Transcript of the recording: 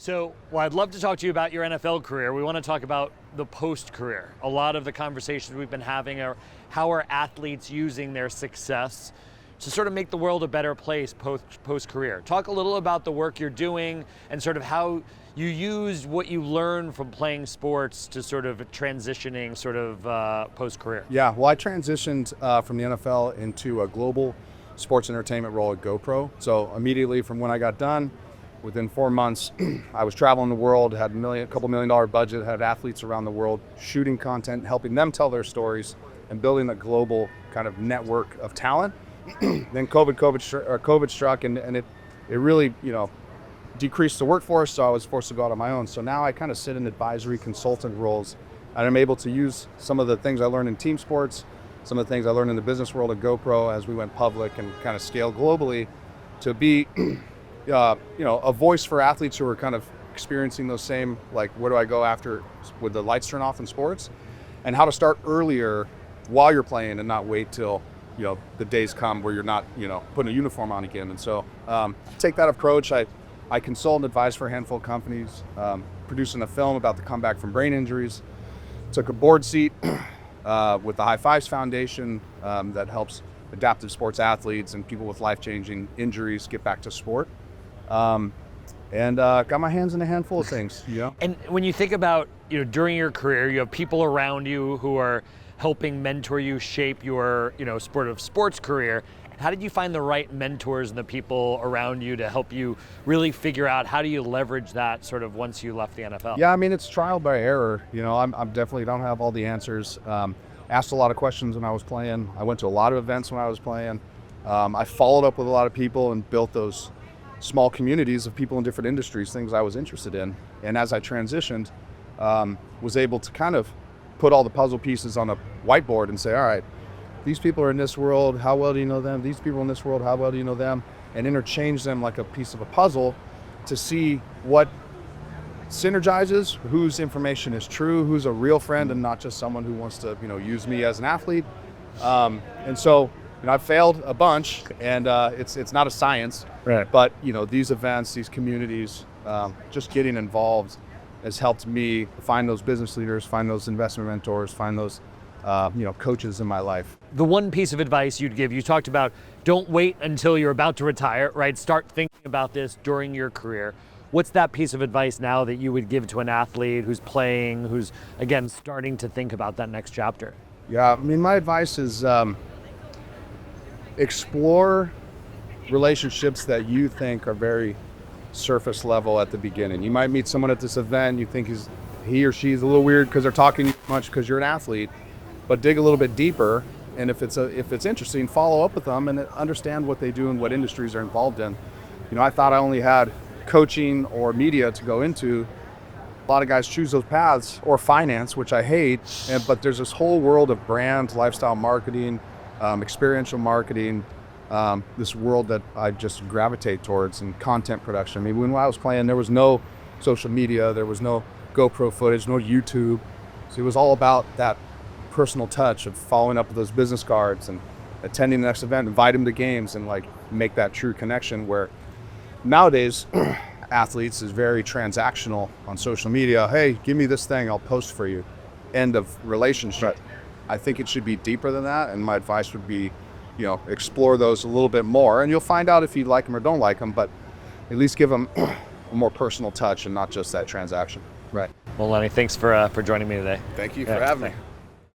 Well, I'd love to talk to you about your NFL career. We want to talk about the post-career. A lot of the conversations we've been having are how are athletes using their success to sort of make the world a better place post-career. Talk a little about the work you're doing and sort of how you used what you learned from playing sports to sort of transitioning sort of post-career. Yeah, well, I transitioned from the NFL into a global sports entertainment role at GoPro. So immediately from when I got done, within 4 months, I was traveling the world, had a couple $1 million budget, had athletes around the world shooting content, helping them tell their stories, and building a global kind of network of talent. Then COVID struck, and it really, decreased the workforce, so I was forced to go out on my own. So now I kind of sit in advisory consultant roles, and I'm able to use some of the things I learned in team sports, some of the things I learned in the business world at GoPro as we went public and kind of scaled globally to be a voice for athletes who are kind of experiencing those same, like, where do I go after with the lights turn off in sports, and how to start earlier while you're playing and not wait till the days come where you're not putting a uniform on again. And so take that approach. I consult and advise for a handful of companies, producing a film about the comeback from brain injuries. Took a board seat with the High Fives Foundation that helps adaptive sports athletes and people with life-changing injuries get back to sport. And got my hands in a handful of things. And when you think about, during your career, you have people around you who are helping mentor you shape your, sports career. How did you find the right mentors and the people around you to help you really figure out how do you leverage that sort of once you left the NFL? Yeah, I mean, it's trial by error. I'm definitely don't have all the answers. Asked a lot of questions when I was playing. I went to a lot of events when I was playing. I followed up with a lot of people and built those small communities of people in different industries, things I was interested in. And as I transitioned, was able to kind of put all the puzzle pieces on a whiteboard and say, all right, these people are in this world, how well do you know them? These people in this world, how well do you know them? And interchange them like a piece of a puzzle to see what synergizes, whose information is true, who's a real friend and not just someone who wants to, use me as an athlete. And so, I've failed a bunch, and it's not a science, right? But these events, these communities, just getting involved has helped me find those business leaders, find those investment mentors, find those coaches in my life. The one piece of advice you'd give, you talked about don't wait until you're about to retire, right? Start thinking about this during your career. What's that piece of advice now that you would give to an athlete who's playing, who's, again, starting to think about that next chapter? Yeah, I mean, my advice is explore relationships that you think are very surface level at the beginning. You might meet someone at this event, you think he or she's a little weird because they're talking much because you're an athlete, but dig a little bit deeper, and if it's interesting, follow up with them and understand what they do and what industries they're involved in. I thought I only had coaching or media to go into. A lot of guys choose those paths, or finance, which I hate, but there's this whole world of brand, lifestyle marketing, experiential marketing, this world that I just gravitate towards, and content production. I mean, when I was playing, there was no social media, there was no GoPro footage, no YouTube. So it was all about that personal touch of following up with those business cards and attending the next event, invite them to games, and make that true connection. Where nowadays, athletes is very transactional on social media. Hey, give me this thing, I'll post for you. End of relationship. Right. I think it should be deeper than that, and my advice would be, explore those a little bit more, and you'll find out if you like them or don't like them, but at least give them a more personal touch and not just that transaction. Right. Well, Lonie, thanks for joining me today. Thank you for having me.